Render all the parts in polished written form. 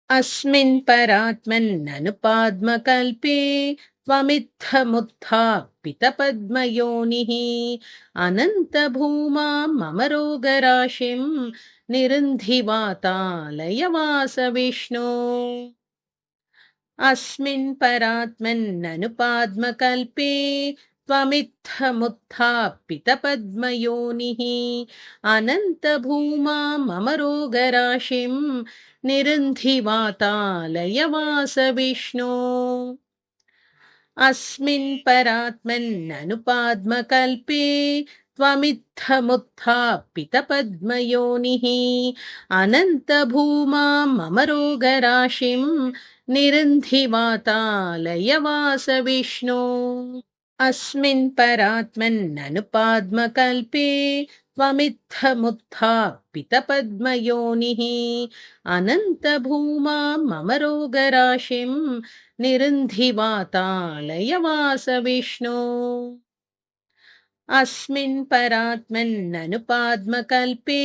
अस्मिन् परात्मन्ननुपाद्मकल्पे त्वमित्थमुत्थापितपद्मयोनिः अनन्तभूमां मम रोगराशिं निरुन्धिवातालयवासविष्णो। अस्मिन् परात्मन्ननुपाद्मकल्पे त्वमित्थमुत्थापितपद्मयोनिः अनन्तभूमां मम रोगराशिं निरुन्धिवातालयवासविष्णो। अस्मिन् परात्मन्ननुपाद्मकल्पे त्वमित्थमुत्थापितपद्मयोनिः अनन्तभूमां मम रोगराशिं निरुन्धिवातालयवासविष्णो। अस्मिन् परात्मन्ननुपाद्मकल्पे त्वमित्थमुत्थापितपद्मयोनिः अनन्तभूमां मम रोगराशिं निरुन्धिवातालयवासविष्णो। अस्मिन् परात्मन्ननुपाद्मकल्पे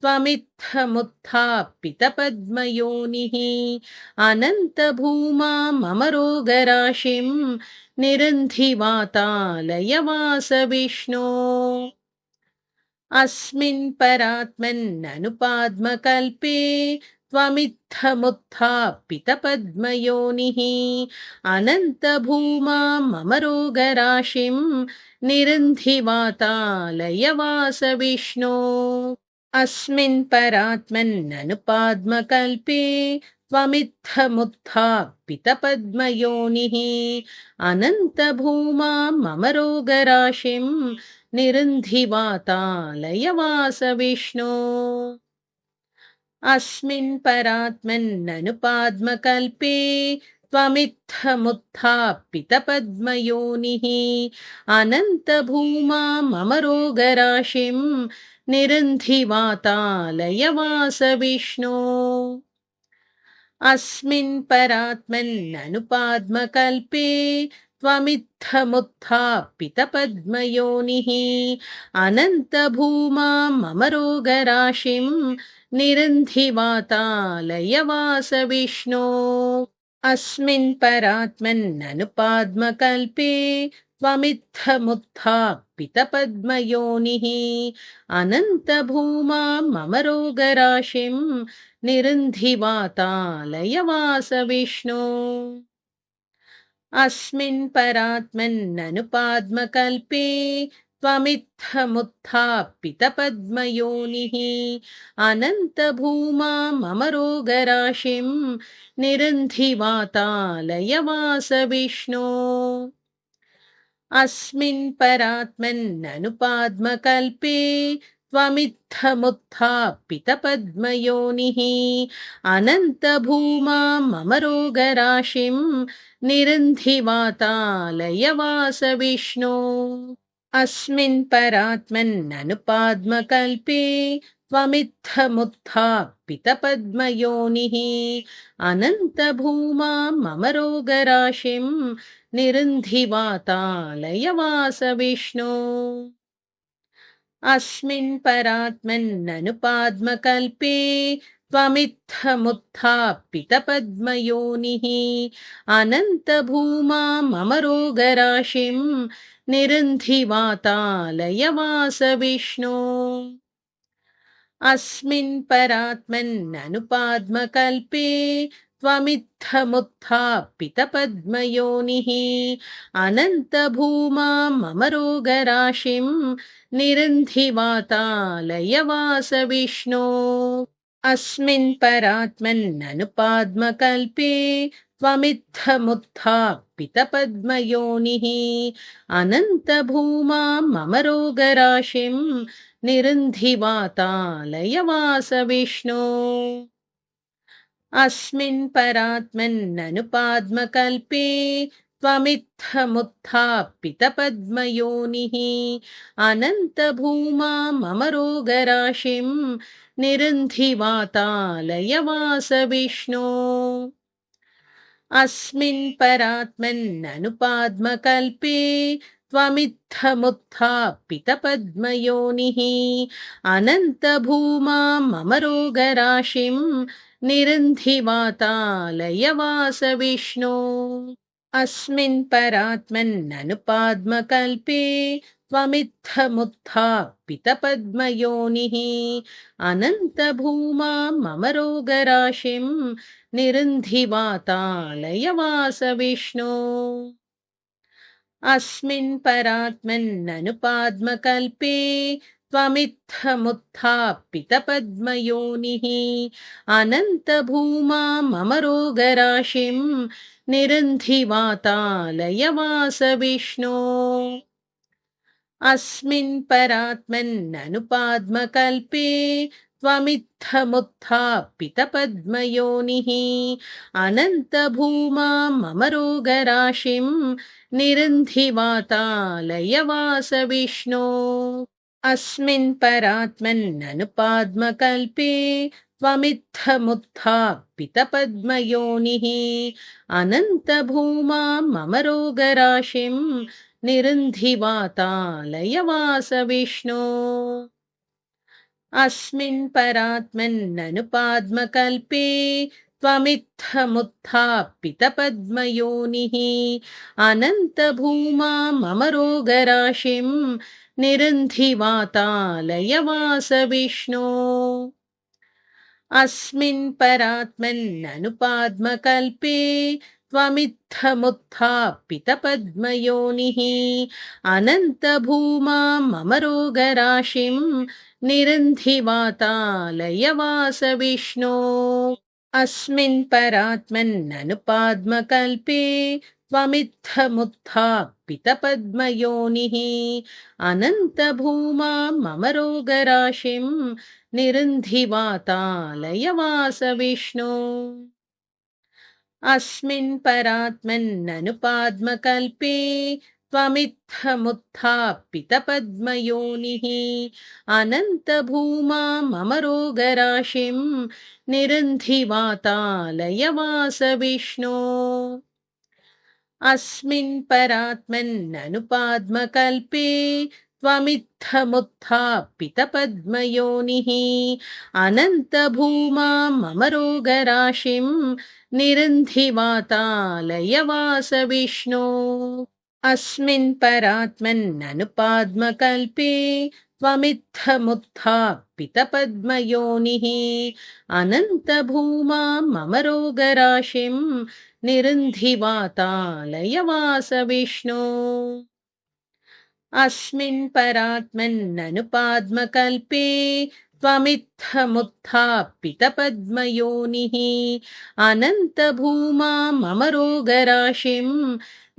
त्वमित्थमुत्थापितपद्मयोनिः अनन्तभूमां मम रोगराशिं निरुन्धिवातालयवासविष्णो। अस्मिन् परात्मन्ननुपाद्मकल्पे त्वमित्थमुत्थापितपद्मयोनिः अनन्तभूमां मम रोगराशिं निरुन्धिवातालयवासविष्णो। अस्मिन् परात्मन्ननुपाद्मकल्पे त्वमित्थमुत्थापितपद्मयोनिः अनन्तभूमां मम रोगराशिं निरुन्धिवातालयवासविष्णो। अस्मिन् परात्मन्ननुपाद्मकल्पे त्वमित्थमुत्थापितपद्मयोनिः अनन्तभूमां मम रोगराशिं निरुन्धिवातालयवासविष्णो। अस्मिन् परात्मन्ननुपाद्मकल्पे त्वमित्थमुत्थापितपद्मयोनिः अनन्तभूमां मम रोगराशिं निरुन्धिवातालयवासविष्णो। अस्मिन् परात्मन्ननुपाद्मकल्पे त्वमित्थमुत्थापितपद्मयोनिः अनन्तभूमां मम रोगराशिं निरुन्धिवातालयवासविष्णो। अस्मिन् परात्मन्ननुपाद्मकल्पे त्वमित्थमुत्थापितपद्मयोनिः अनन्तभूमां मम रोगराशिं निरुन्धिवातालयवासविष्णो। अस्मिन् परात्मन्ननुपाद्मकल्पे त्वमित्थमुत्थापितपद्मयोनिः अनन्तभूमां मम रोगराशिं निरुन्धिवातालयवासविष्णो। अस्मिन् परात्मन्ननुपाद्मकल्पे त्वमित्थमुत्थापितपद्मयोनिः अनन्तभूमां मम रोगराशिं निरुन्धिवातालयवासविष्णो। अस्मिन् परात्मन्ननुपाद्मकल्पे त्वमित्थमुत्थापितपद्मयोनिः अनन्तभूमां मम रोगराशिं निरुन्धिवातालयवासविष्णो। अस्मिन् परात्मन्ननुपाद्मकल्पे त्वमित्थमुत्थापितपद्मयोनिः अनन्तभूमां मम रोगराशिं निरुन्धिवातालयवासविष्णो। अस्मिन् परात्मन्ननुपाद्मकल्पे त्वमित्थमुत्थापितपद्मयोनिः अनन्तभूमां मम रोगराशिं निरुन्धिवातालयवासविष्णो। अस्मिन् परात्मन्ननुपाद्मकल्पे त्वमित्थमुत्थापितपद्मयोनिः अनन्तभूमां मम रोगराशिं निरुन्धिवातालयवासविष्णो। अस्मिन् परात्मन्ननुपाद्मकल्पे त्वमित्थमुत्थापितपद्मयोनिः अनन्तभूमां मम रोगराशिं निरन्धिवातालयवास विष्णो अस्मिन् परात्मन्ननुपाद्मकल्पे त्वमित्थमुत्थापितपद्मयोनिः अनन्तभूमां मम रोगराशिं निरुन्धिवातालयवास विष्णो अस्मिन् परात्मन्ननुपाद्मकल्पे त्वमित्थमुत्थापितपद्मयोनिः अनन्तभूमां मम रोगराशिं निरुन्धिवातालयवास विष्णो अस्मिन् परात्मन्ननुपाद्मकल्पे त्वमित्थमुत्थापितपद्मयोनिः अनन्तभूमां मम रोगराशिं निरुन्धिवातालयवास विष्णो अस्मिन् परात्मन्ननुपाद्मकल्पे त्वमित्थमुत्थापितपद्मयोनिः अनन्तभूमां मम रोगराशिं निरुन्धिवातालयवास विष्णो अस्मिन् परात्मन्ननुपाद्मकल्पे त्वमित्थमुत्थापितपद्मयोनिः अनन्तभूमां मम रोगराशिं निरुन्धिवातालयवास विष्णो अस्मिन् परात्मन्ननुपाद्मकल्पे त्वमित्थमुत्थापितपद्मयोनिः अनन्तभूमां मम रोगराशिं निरुन्धिवातालयवास विष्णो अस्मिन् परात्मन्ननुपाद्मकल्पे त्वमित्थमुत्थापितपद्मयोनिः अनन्तभूमां मम रोगराशिं निरुन्धिवातालयवास विष्णो अस्मिन् परात्मन्ननुपाद्मकल्पे त्वमित्थमुत्थापितपद्मयोनिः अनन्तभूमां मम रोगराशिं निरुन्धिवातालयवास विष्णो अस्मिन् परात्मन्ननुपाद्मकल्पे त्वमित्थमुत्थापितपद्मयोनिः अनन्तभूमां मम रोगराशिं निरुन्धिवातालयवास विष्णो अस्मिन् परात्मन्ननुपाद्मकल्पे त्वमित्थमुत्थापितपद्मयोनिः अनन्तभूमां मम रोगराशिं निरुन्धिवातालयवास विष्णो अस्मिन् परात्मन्ननुपाद्मकल्पे त्वमित्थमुत्थापितपद्मयोनिः अनन्तभूमां मम रोगराशिं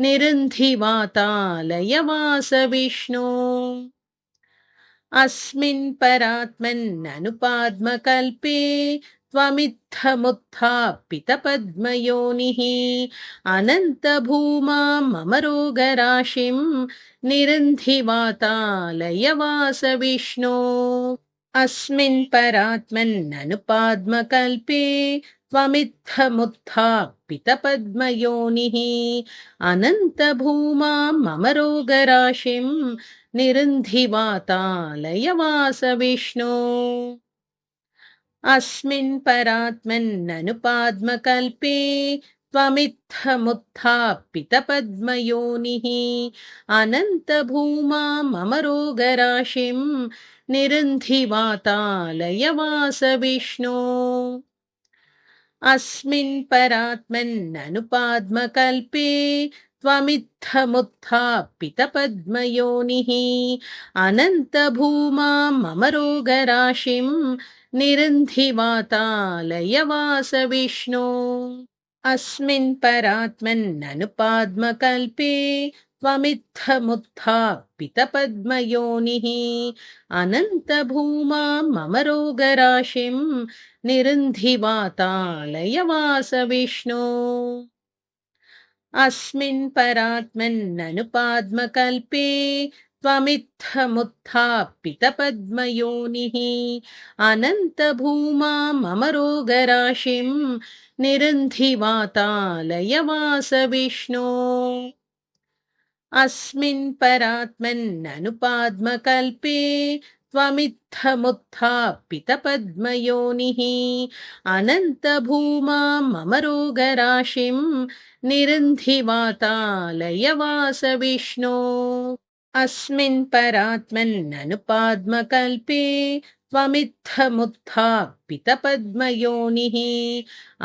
निरुन्धिवातालयवास विष्णो अस्मिन् परात्मन्ननुपाद्मकल्पे त्वमित्थमुत्थापितपद्मयोनिः अनन्तभूमां मम रोगराशिं निरुन्धिवातालयवास विष्णो अस्मिन् परात्मन्ननुपाद्मकल्पे त्वमित्थमुत्थापितपद्मयोनिः अनन्तभूमां मम रोगराशिं निरुन्धिवातालयवास विष्णो अस्मिन् परात्मन्ननुपाद्मकल्पे त्वमित्थमुत्थापितपद्मयोनिः अनन्तभूमां मम रोगराशिं निरुन्धिवातालयवास विष्णो अस्मिन् परात्मन्ननुपाद्मकल्पे त्वमित्थमुत्थापितपद्मयोनिः अनन्तभूमां मम रोगराशिं निरुन्धिवातालयवास विष्णो अस्मिन् परात्मन्ननुपाद्मकल्पे त्वमित्थमुत्थापितपद्मयोनिः अनन्तभूमां मम रोगराशिं निरुन्धिवातालयवास विष्णो अस्मिन् परात्मन्ननुपाद्मकल्पे त्वमित्थमुत्थापितपद्मयोनिः अनन्तभूमां मम रोगराशिं निरुन्धिवातालयवास विष्णो अस्मिन् परात्मन्ननुपाद्मकल्पे त्वमित्थमुत्थापितपद्मयोनिः अनन्तभूमां मम रोगराशिं निरुन्धि वातालयवासविष्णो अस्मिन् परात्मन्ननुपाद्मकल्पे त्वमित्थमुत्थापितपद्मयोनिः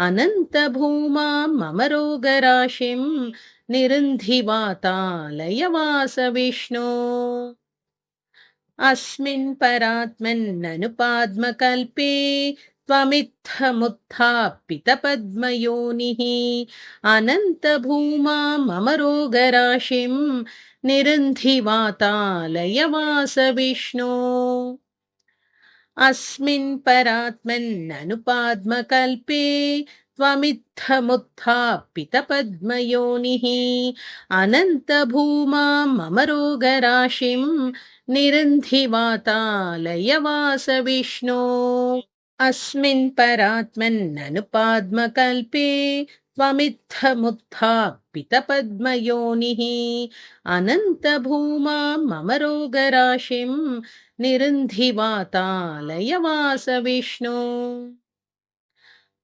अनन्तभूमां मम रोगराशिं निरुन्धि वातालयवासविष्णो अस्मिन् परात्मन्ननुपाद्मकल्पे त्वमित्थमुत्थापितपद्मयोनिः अनन्तभूमां मम रोगराशिं निरुन्धि वातालयवासविष्णो अस्मिन् परात्मन्ननुपाद्मकल्पे त्वमित्थमुत्थापितपद्मयोनिः अनन्तभूमां मम रोगराशिं निरुन्धि वातालयवासविष्णो अस्मिन् परात्मन्ननुपाद्मकल्पे त्वमित्थमुत्थापितपद्मयोनिः अनन्तभूमां मम रोगराशिं निरुन्धि वातालयवासविष्णो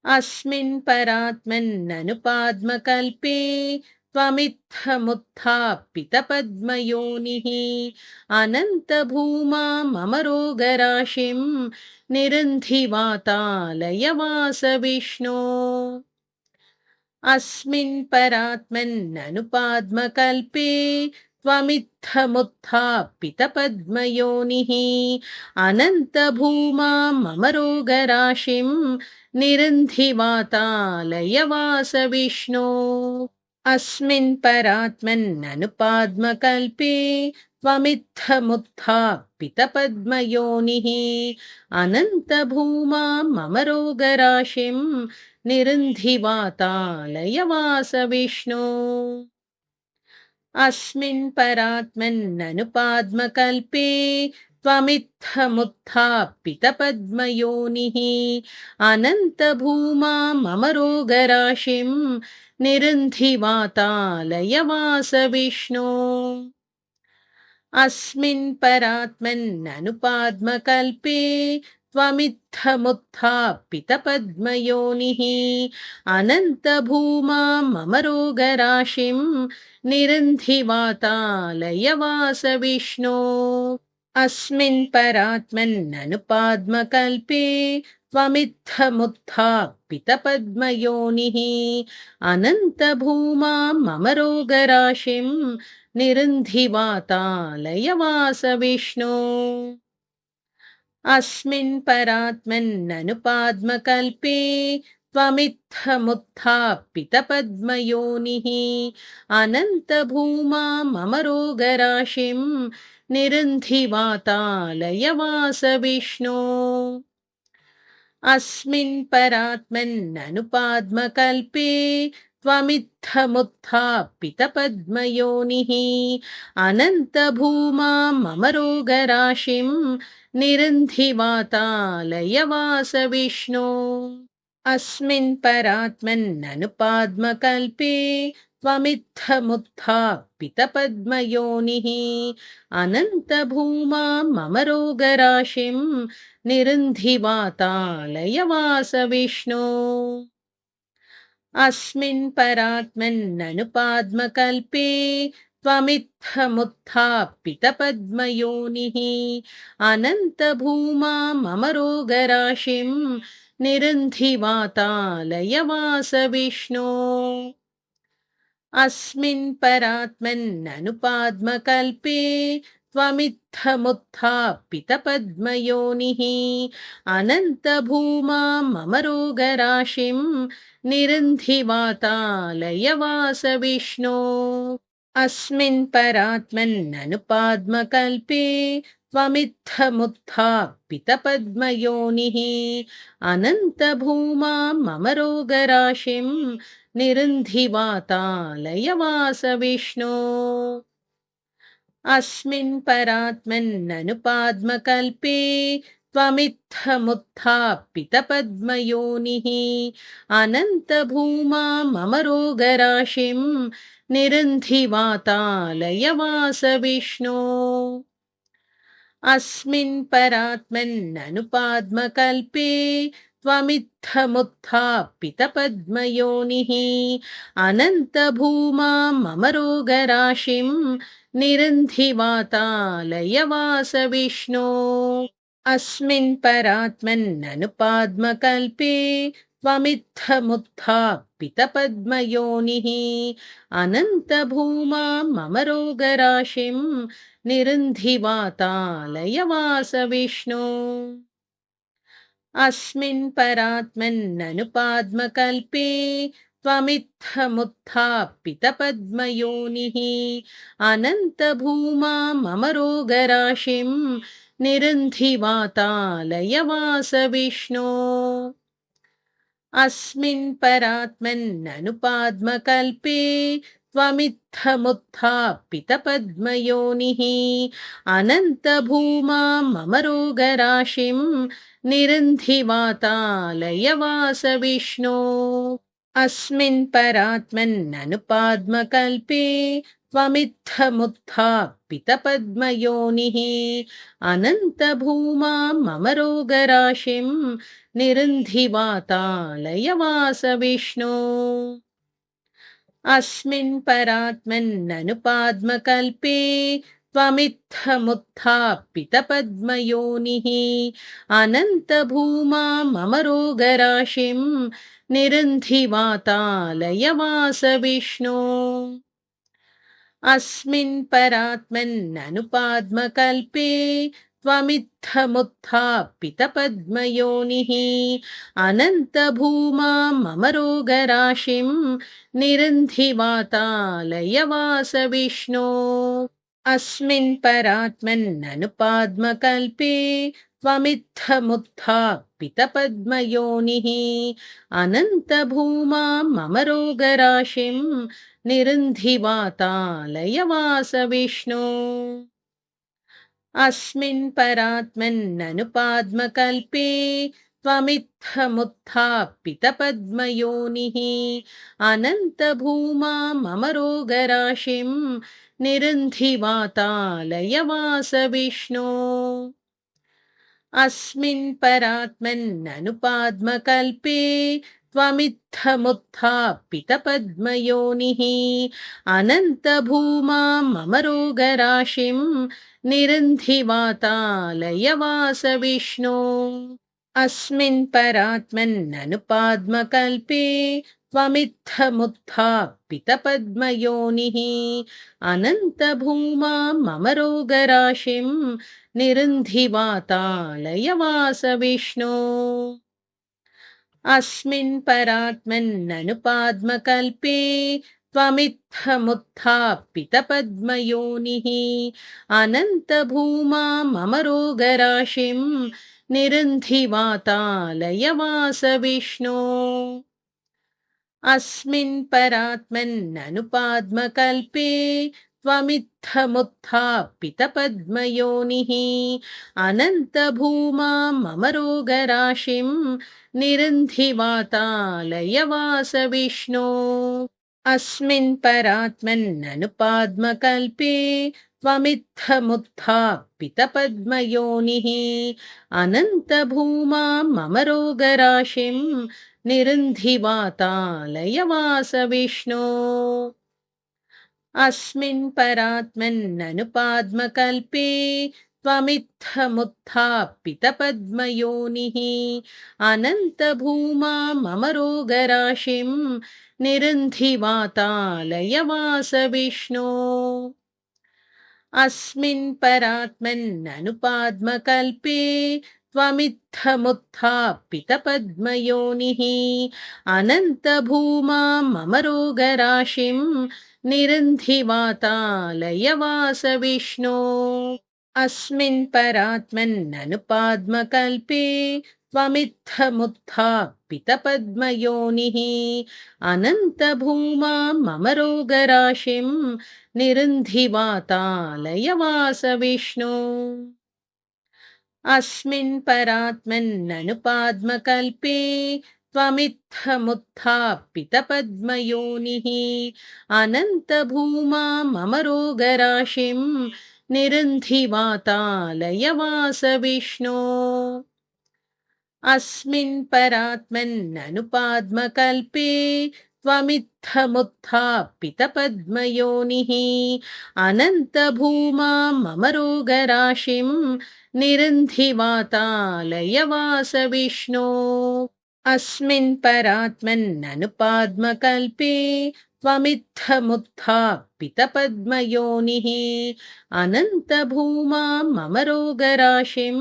अस्मिन् परात्मन्ननुपाद्मकल्पे त्वमित्थमुत्थापितपद्मयोनिः अनन्तभूमां मम रोगराशिं निरुन्धि वातालयवासविष्णो अस्मिन् परात्मन्ननुपाद्मकल्पे त्वमित्थमुत्थापितपद्मयोनिः अनन्तभूमां मम रोगराशिं निरुन्धि वातालयवासविष्णो अस्मिन् परात्मन्ननुपाद्मकल्पे त्वमित्थमुत्थापितपद्मयोनिः अनन्तभूमां मम रोगराशिं निरुन्धि वातालयवासविष्णो अस्मिन् परात्मन्ननुपाद्मकल्पे त्वमित्थमुत्थापितपद्मयोनिः अनन्तभूमां मम रोगराशिं निरुन्धि वातालयवासविष्णो अस्मिन् परात्मन्ननुपाद्मकल्पे त्वमित्थमुत्थापितपद्मयोनिः अनन्तभूमां मम रोगराशिं निरुन्धि वातालयवासविष्णो अस्मिन् परात्मन्ननुपाद्मकल्पे त्वमित्थमुत्थापितपद्मयोनिः अनन्तभूमां मम रोगराशिं निरुन्धि वातालयवासविष्णो अस्मिन् परात्मन्ननुपाद्मकल्पे त्वमित्थमुत्थापितपद्मयोनिः अनन्तभूमां मम रोगराशिं निरुन्धि वातालयवासविष्णो अस्मिन् परात्मन्ननुपाद्मकल्पे त्वमित्थमुत्थापितपद्मयोनिः अनन्तभूमां मम रोगराशिं निरुन्धि वातालयवासविष्णो अस्मिन् परात्मन्ननुपाद्मकल्पे त्वमित्थमुत्थापितपद्मयोनिः अनन्तभूमां मम रोगराशिं निरुन्धि वातालयवासविष्णो अस्मिन् परात्मन्ननुपाद्मकल्पे त्वमित्थमुत्थापितपद्मयोनिः अनन्तभूमां मम रोगराशिं निरुन्धि वातालयवासविष्णो अस्मिन् परात्मन्ननुपाद्मकल्पे त्वमित्थमुत्थापितपद्मयोनिः अनन्तभूमां मम रोगराशिं निरुन्धि वातालयवासविष्णो अस्मिन् परात्मन्ननुपाद्मकल्पे त्वमित्थमुत्थापितपद्मयोनिः अनन्तभूमां मम रोगराशिं निरुन्धि वातालयवासविष्णो अस्मिन् परात्मन्ननुपाद्मकल्पे त्वमित्थमुत्थापितपद्मयोनिः अनन्तभूमां मम रोगराशिं निरुन्धि वातालयवासविष्णो अस्मिन् परात्मन्ननुपाद्मकल्पे त्वमित्थमुत्थापितपद्मयोनिः अनन्तभूमां मम रोगराशिं निरुन्धि वातालयवासविष्णो अस्मिन् परात्मन्ननुपाद्मकल्पे त्वमित्थमुत्थापितपद्मयोनिः अनन्तभूमां मम रोगराशिं निरुन्धि वातालयवासविष्णो अस्मिन् परात्मन्ननुपाद्मकल्पे त्वमित्थमुत्थापितपद्मयोनिः अनन्तभूमां मम रोगराशिं निरुन्धि वातालयवासविष्णो अस्मिन् परात्मन्ननुपाद्मकल्पे त्वमित्थमुत्थापितपद्मयोनिः अनन्तभूमां मम रोगराशिं निरुन्धि वातालयवासविष्णो अस्मिन् परात्मन्ननुपाद्मकल्पे त्वमित्थमुत्थापितपद्मयोनिः अनन्तभूमां मम रोगराशिं निरुन्धि वातालयवासविष्णो अस्मिन् परात्मन्ननुपाद्मकल्पे त्वमित्थमुत्थापितपद्मयोनिः अनन्तभूमां मम रोगराशिं निरुन्धि वातालयवासविष्णो अस्मिन् परात्मन्ननुपाद्मकल्पे त्वमित्थमुत्थापितपद्मयोनिः अनन्तभूमां मम रोगराशिं निरुन्धि वातालयवासविष्णो अस्मिन् परात्मन्ननुपाद्मकल्पे त्वमित्थमुत्थापितपद्मयोनिः अनन्तभूमां मम रोगराशिं निरुन्धि वातालयवासविष्णो अस्मिन् परात्मन्ननुपाद्मकल्पे त्वमित्थमुत्थापितपद्मयोनिः अनन्तभूमां मम रोगराशिं निरुन्धि वातालयवासविष्णो अस्मिन् परात्मन्ननुपाद्मकल्पे त्वमित्थमुत्थापितपद्मयोनिः अनन्तभूमां मम रोगराशिं निरुन्धि वातालयवासविष्णो अस्मिन् परात्मन्ननुपाद्मकल्पे त्वमित्थमुत्थापितपद्मयोनिः अनन्तभूमां मम रोगराशिं निरुन्धि वातालयवासविष्णो अस्मिन् परात्मन्ननुपाद्मकल्पे त्वमित्थमुत्थापितपद्मयोनिः अनन्तभूमां मम रोगराशिं निरुन्धि वातालयवासविष्णो अस्मिन् परात्मन्ननुपाद्मकल्पे त्वमित्थमुत्थापितपद्मयोनिः अनन्तभूमां मम रोगराशिं निरुन्धि वातालयवासविष्णो अस्मिन् परात्मन्ननुपाद्मकल्पे त्वमित्थमुत्थापितपद्मयोनिः अनन्तभूमां मम रोगराशिं निरुन्धि वातालयवासविष्णो अस्मिन् परात्मन्ननुपाद्मकल्पे त्वमित्थमुत्थापितपद्मयोनिः अनन्तभूमां मम रोगराशिं निरुन्धि वातालयवासविष्णो अस्मिन् परात्मन्ननुपाद्मकल्पे त्वमित्थमुत्थापितपद्मयोनिः अनन्तभूमां मम रोगराशिं निरुन्धि वातालयवासविष्णो अस्मिन् परात्मन्ननुपाद्मकल्पे त्वमित्थमुत्थापितपद्मयोनिः अनन्तभूमां मम रोगराशिं निरुन्धि वातालयवासविष्णो अस्मिन् परात्मन्ननुपाद्मकल्पे त्वमित्थमुत्थापितपद्मयोनिः अनन्तभूमां मम रोगराशिं निरुन्धिवातालयवासविष्णो अस्मिन् परात्मन्ननुपाद्मकल्पे त्वमित्थमुत्थापितपद्मयोनिः अनन्तभूमां मम रोगराशिं निरुन्धिवातालयवासविष्णो अस्मिन् परात्मन्ननुपाद्मकल्पे त्वमित्थमुत्थापितपद्मयोनिः अनन्तभूमां मम रोगराशिं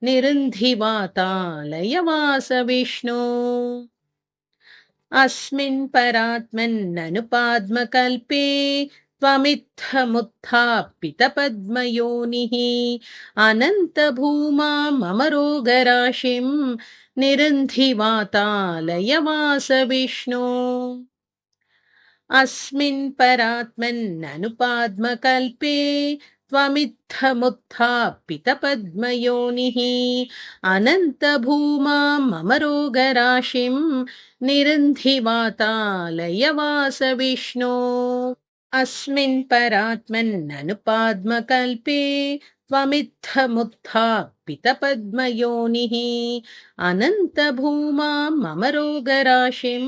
निरुन्धिवातालयवासविष्णो अस्मिन् परात्मन्ननुपाद्मकल्पे त्वमित्थमुत्थापितपद्मयोनिः अनन्तभूमां मम रोगराशिं निरुन्धिवातालयवासविष्णो अस्मिन् परात्मन्ननुपाद्मकल्पे त्वमित्थमुत्थापितपद्मयोनिः अनन्तभूमां मम रोगराशिं निरुन्धिवातालयवासविष्णो अस्मिन् परात्मन्ननुपाद्मकल्पे त्वमित्थमुत्थापितपद्मयोनिः अनन्तभूमां मम रोगराशिं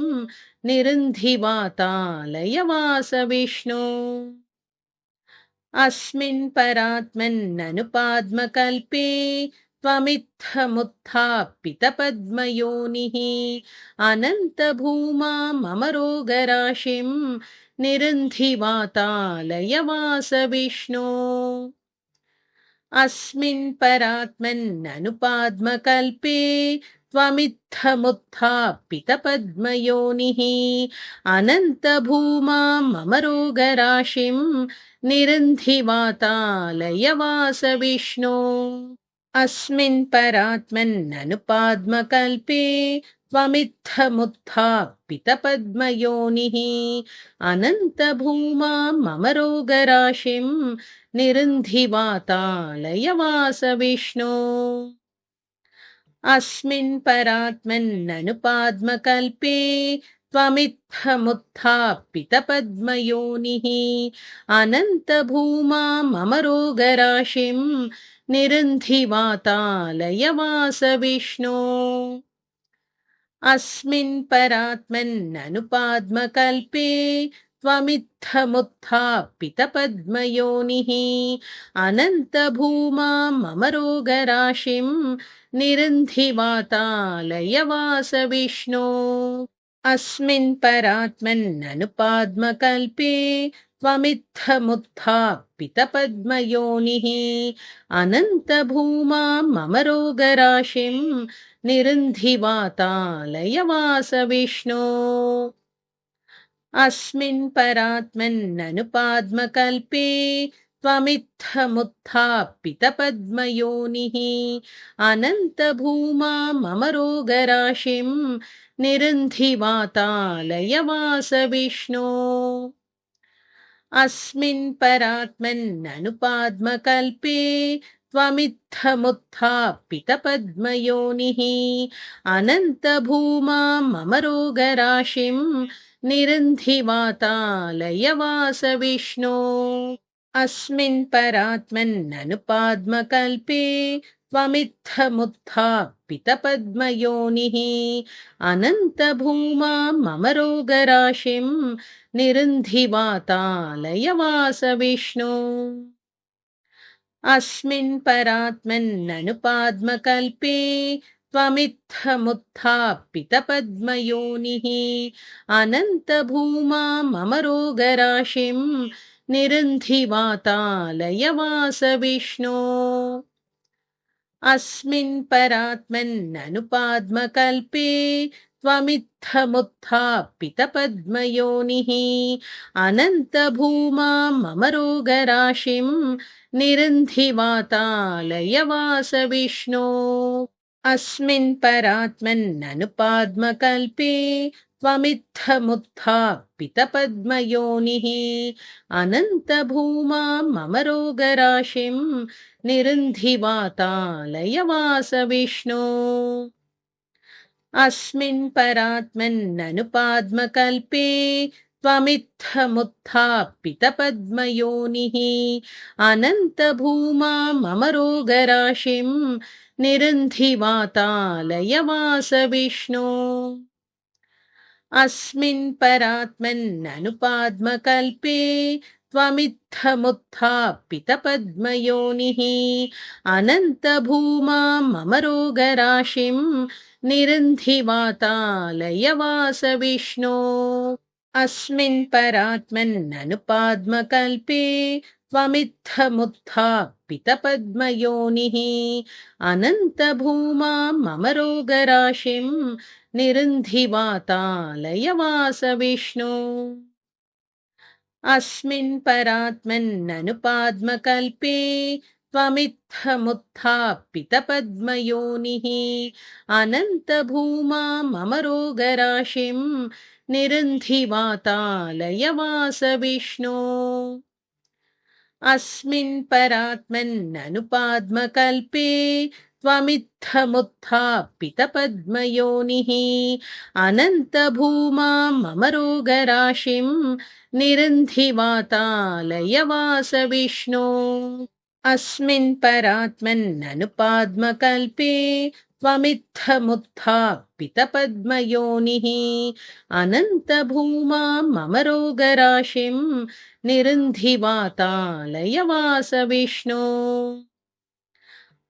निरुन्धिवातालयवासविष्णो अस्मिन् परात्मन्ननुपाद्मकल्पे त्वमित्थमुत्थापितपद्मयोनिः अनन्तभूमां मम रोगराशिं निरुन्धिवातालयवासविष्णो अस्मिन् परात्मन्ननुपाद्मकल्पे त्वमित्थमुत्थापितपद्मयोनिः अनन्तभूमां मम रोगराशिं निरुन्धिवातालयवासविष्णो अस्मिन् परात्मन्ननुपाद्मकल्पे त्वमित्थमुत्थापितपद्मयोनिः अनन्तभूमां मम रोगराशिं निरुन्धिवातालयवासविष्णो अस्मिन् परात्मन्ननुपाद्मकल्पे त्वमित्थमुत्थापितपद्मयोनिः अनन्तभूमां मम रोगराशिं निरुन्धिवातालयवासविष्णो अस्मिन् परात्मन्ननुपाद्मकल्पे त्वमित्थमुत्थापितपद्मयोनिः अनन्तभूमां मम रोगराशिं निरुन्धिवातालयवासविष्णो अस्मिन् परात्मन्ननुपाद्मकल्पे त्वमित्थमुत्थापितपद्मयोनिः अनन्तभूमां मम रोगराशिं निरुन्धिवातालयवासविष्णो अस्मिन् परात्मन्ननुपाद्मकल्पे त्वमित्थमुत्थापितपद्मयोनिः अनन्तभूमां मम रोगराशिं निरुन्धिवातालयवासविष्णो अस्मिन् परात्मन्ननुपाद्मकल्पे त्वमित्थमुत्थापितपद्मयोनिः अनन्तभूमां मम रोगराशिं निरुन्धिवातालयवासविष्णो अस्मिन् परात्मन्ननुपाद्मकल्पे त्वमित्थमुत्थापितपद्मयोनिः अनन्तभूमां मम रोगराशिं निरुन्धिवातालयवासविष्णो अस्मिन् परात्मन्ननुपाद्मकल्पे त्वमित्थमुत्थापितपद्मयोनिः अनन्तभूमां मम रोगराशिं निरुन्धिवातालयवासविष्णो अस्मिन् परात्मन्ननुपाद्मकल्पे त्वमित्थमुत्थापितपद्मयोनिः अनन्तभूमां मम रोगराशिं निरुन्धिवातालयवासविष्णो अस्मिन् परात्मन्ननुपाद्मकल्पे त्वमित्थमुत्थापितपद्मयोनिः अनन्तभूमां मम रोगराशिं निरुन्धिवातालयवासविष्णो अस्मिन् परात्मन्ननुपाद्मकल्पे त्वमित्थमुत्थापितपद्मयोनिः अनन्तभूमामरोगराशिं निरुन्धिवातालयवासविष्णो अस्मिन् परात्मन्ननुपाद्मकल्पे त्वमित्थमुत्थापितपद्मयोनिः अनन्तभूमामरोगराशिं निरुन्धिवातालयवासविष्णो अस्मिन् परात्मन्ननुपाद्मकल्पे त्वमित्थमुत्थापितपद्मयोनिः अनन्तभूमामरोगराशिं निरुन्धिवातालयवासविष्णो अस्मिन् परात्मन्ननुपाद्मकल्पे त्वमित्थमुत्थापितपद्मयोनिः अनन्तभूमामरोगराशिं निरुन्धिवातालयवासविष्णो अस्मिन् परात्मन्ननुपाद्मकल्पे त्वमित्थमुत्थापितपद्मयोनिः अनन्तभूमामरोगराशिं निरुन्धिवातालयवासविष्णो अस्मिन् परात्मन्ननुपाद्मकल्पे त्वमित्थमुत्थापितपद्मयोनिः अनन्तभूमामरोगराशिं निरुन्धिवातालयवासविष्णो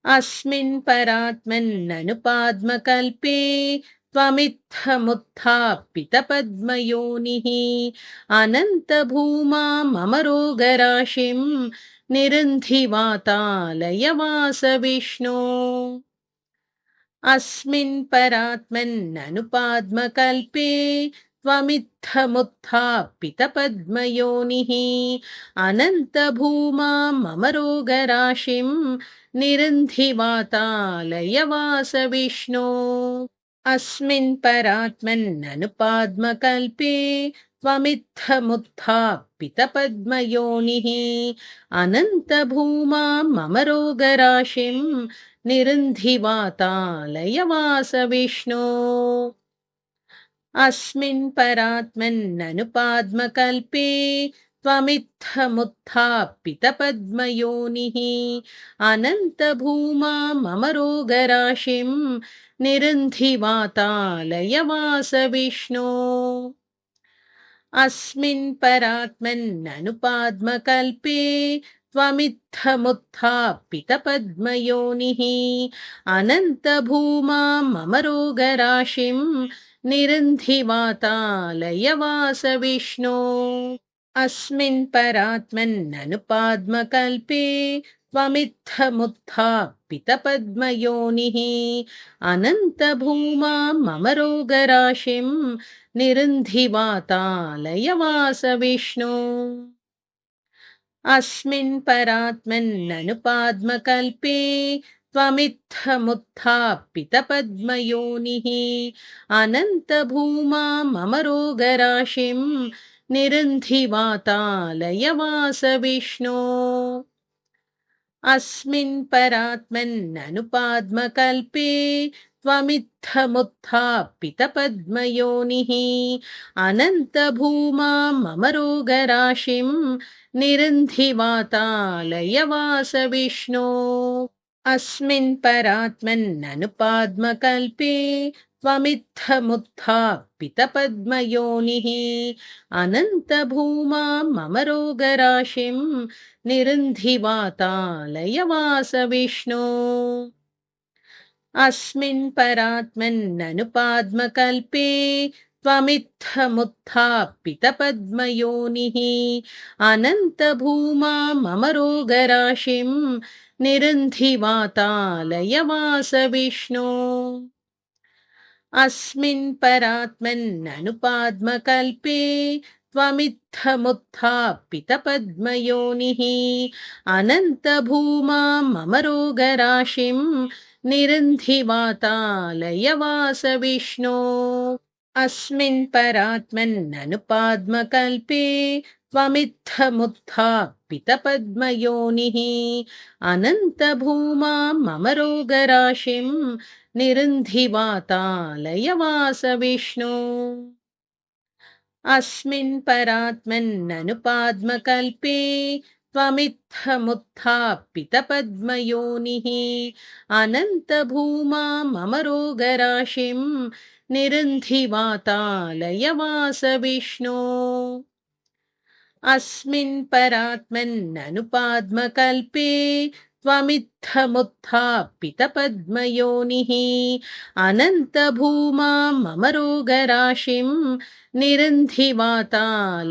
अस्मिन् परात्मन्ननुपाद्मकल्पे त्वमित्थमुत्थापितपद्मयोनिः अनन्तभूमामरोगराशिं निरुन्धिवातालयवासविष्णो अस्मिन् परात्मन्ननुपाद्मकल्पे त्वमित्थमुत्थापितपद्मयोनिः अनन्तभूमामरोगराशिं निरुन्धिवातालयवासविष्णो अस्मिन् परात्मन्ननुपाद्मकल्पे त्वमित्थमुत्थापितपद्मयोनिः अनन्तभूमामरोगराशिं निरुन्धिवातालयवासविष्णो अस्मिन् परात्मन्ननुपाद्मकल्पे त्वमित्थमुत्थापितपद्मयोनिः अनन्तभूमामरोगराशिं निरुन्धिवातालयवासविष्णो अस्मिन् परात्मन्ननुपाद्मकल्पे त्वमित्थमुत्थापितपद्मयोनिः अनन्तभूमामरोगराशिं निरुन्धिवातालयवासविष्णो अस्मिन् परात्मन्ननुपाद्मकल्पे त्वमित्थमुत्थापितपद्मयोनिः अनन्तभूमामरोगराशिं निरुन्धिवातालयवासविष्णो अस्मिन् परात्मन्ननुपाद्मकल्पे त्वमित्थमुत्थापितपद्मयोनिः अनन्तभूमामरोगराशिं निरुन्धिवातालयवासविष्णो अस्मिन् परात्मन्ननुपाद्मकल्पे त्वमित्थमुत्थापितपद्मयोनिः अनन्तभूमामरोगराशिं निरुन्धिवातालयवासविष्णो अस्मिन् परात्मन्ननुपाद्मकल्पे त्वमित्थमुत्थापितपद्मयोनिः अनन्तभूमामरोगराशिं निरुन्धिवातालयवासविष्णो अस्मिन् परात्मन्ननुपाद्मकल्पे त्वमित्थमुत्थापितपद्मयोनिः अनन्तभूमामरोगराशिं निरुन्धिवातालयवासविष्णो अस्मिन् परात्मन्ननुपाद्मकल्पे त्वमित्थमुत्थापितपद्मयोनिः अनन्तभूमामरोगराशिं निरुन्धिवातालयवासविष्णो अस्मिन् परात्मन्ननुपाद्मकल्पे त्वमित्थमुत्थापितपद्मयोनिः अनन्तभूमामरोगराशिं निरुन्धिवातालयवासविष्णो अस्मिन् परात्मन्ननुपाद्मकल्पे त्वमित्थमुत्थापितपद्मयोनिः अनन्तभूमा मम रोगराशिं निरुन्धि वातालयवासविष्णो अस्मिन् परात्मन्ननुपाद्मकल्पे त्वमित्थमुत्थापितपद्मयोनिः अनन्तभूमा मम रोगराशिं निरुन्धि वातालयवासविष्णो